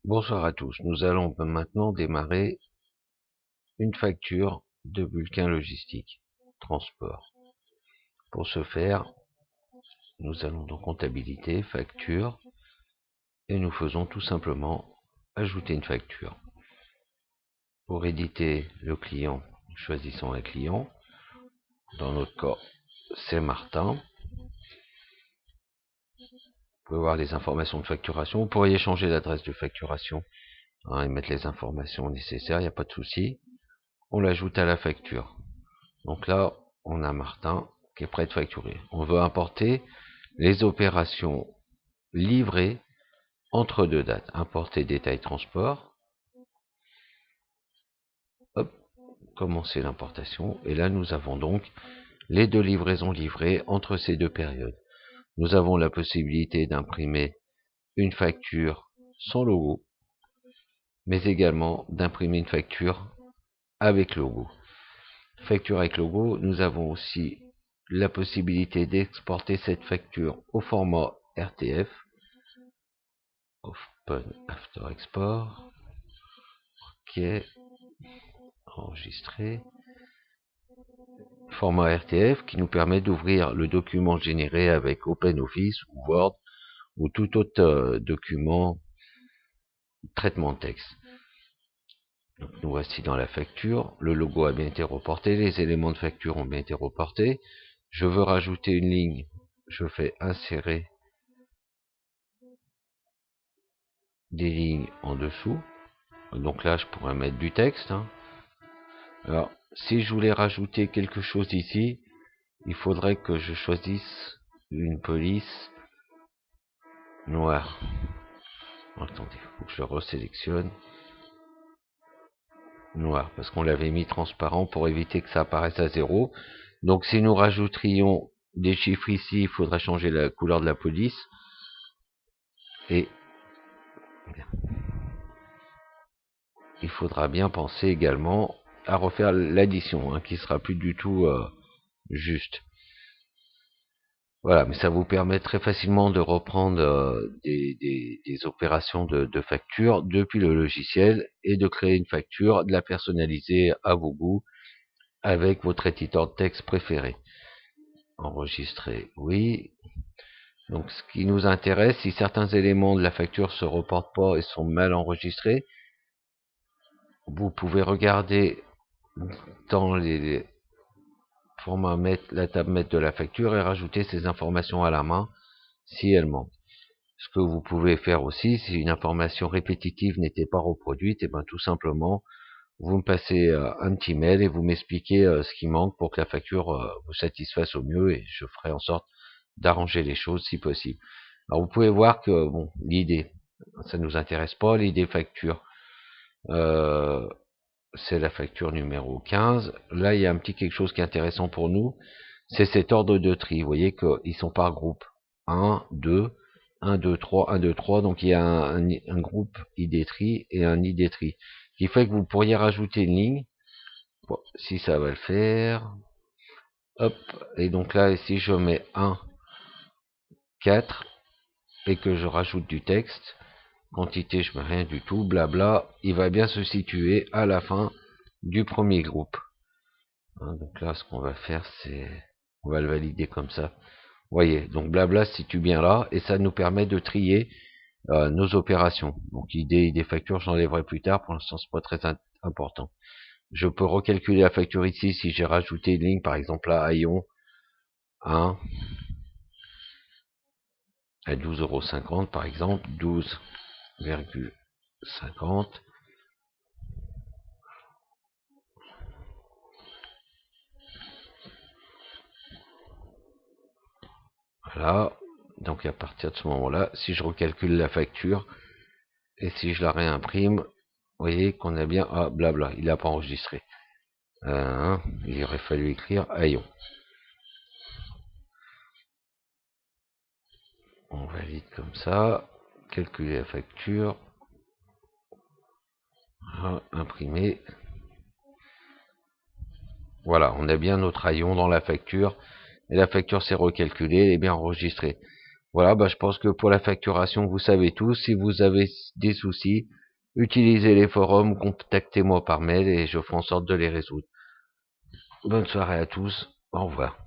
Bonsoir à tous. Nous allons maintenant démarrer une facture de Vulcain Logistique Transport. Pour ce faire, nous allons dans Comptabilité, Facture, et nous faisons tout simplement ajouter une facture. Pour éditer le client, nous choisissons un client. Dans notre cas, c'est Martin. Vous pouvez voir les informations de facturation. Vous pourriez changer l'adresse de facturation et mettre les informations nécessaires, il n'y a pas de souci. On l'ajoute à la facture. Donc là, on a Martin qui est prêt de facturer. On veut importer les opérations livrées entre deux dates. Importer détail transport. Hop, commencer l'importation. Et là, nous avons donc les deux livraisons livrées entre ces deux périodes. Nous avons la possibilité d'imprimer une facture sans logo, mais également d'imprimer une facture avec logo. Facture avec logo, nous avons aussi la possibilité d'exporter cette facture au format RTF, Open After Export, OK, enregistré, format RTF qui nous permet d'ouvrir le document généré avec OpenOffice ou Word ou tout autre document traitement de texte. Donc nous voici dans la facture, le logo a bien été reporté, les éléments de facture ont bien été reportés. Je veux rajouter une ligne, je fais insérer des lignes en dessous. Donc là, je pourrais mettre du texte. Alors, si je voulais rajouter quelque chose ici, il faudrait que je choisisse une police noire. Attendez, il faut que je le resélectionne. Noir, parce qu'on l'avait mis transparent pour éviter que ça apparaisse à 0. Donc si nous rajouterions des chiffres ici, il faudrait changer la couleur de la police. Et il faudra bien penser également à refaire l'addition, qui sera plus du tout juste. Voilà, mais ça vous permet très facilement de reprendre des opérations de facture depuis le logiciel et de créer une facture, de la personnaliser à vos goûts avec votre éditeur de texte préféré. Enregistrer, oui. Donc ce qui nous intéresse, si certains éléments de la facture se reportent pas et sont mal enregistrés, vous pouvez regarder dans les formats la table maître de la facture et rajouter ces informations à la main si elles manquent. Ce que vous pouvez faire aussi, si une information répétitive n'était pas reproduite, et bien tout simplement, vous me passez un petit mail et vous m'expliquez ce qui manque pour que la facture vous satisfasse au mieux et je ferai en sorte d'arranger les choses si possible. Alors vous pouvez voir que bon, l'idée, ça nous intéresse pas, l'idée facture, c'est la facture numéro 15. Là, il y a un petit quelque chose qui est intéressant pour nous, c'est cet ordre de tri. Vous voyez qu'ils sont par groupe. 1, 2, 1, 2, 3, 1, 2, 3. Donc il y a un groupe ID tri et un ID tri. Ce qui fait que vous pourriez rajouter une ligne. Bon, si ça va le faire. Hop. Et donc là, si je mets 1, 4 et que je rajoute du texte, quantité, je mets rien du tout, blabla, il va bien se situer à la fin du premier groupe. Donc là, ce qu'on va faire, c'est... on va le valider comme ça. Vous voyez, donc blabla se situe bien là, et ça nous permet de trier nos opérations. Donc ID facture, j'enlèverai plus tard, pour l'instant c'est pas très important. Je peux recalculer la facture ici si j'ai rajouté une ligne, par exemple là, Aion 1 à 12,50 € par exemple, 12,50. Voilà, donc à partir de ce moment-là, si je recalcule la facture, et si je la réimprime, vous voyez qu'on a bien, ah blabla, il n'a pas enregistré. Il aurait fallu écrire Aion. On valide comme ça, calculer la facture, imprimer. Voilà, on a bien notre Aion dans la facture, et la facture s'est recalculée, elle est bien enregistrée. Voilà, bah, je pense que pour la facturation, vous savez tout. Si vous avez des soucis, utilisez les forums, contactez-moi par mail et je ferai en sorte de les résoudre. Bonne soirée à tous. Au revoir.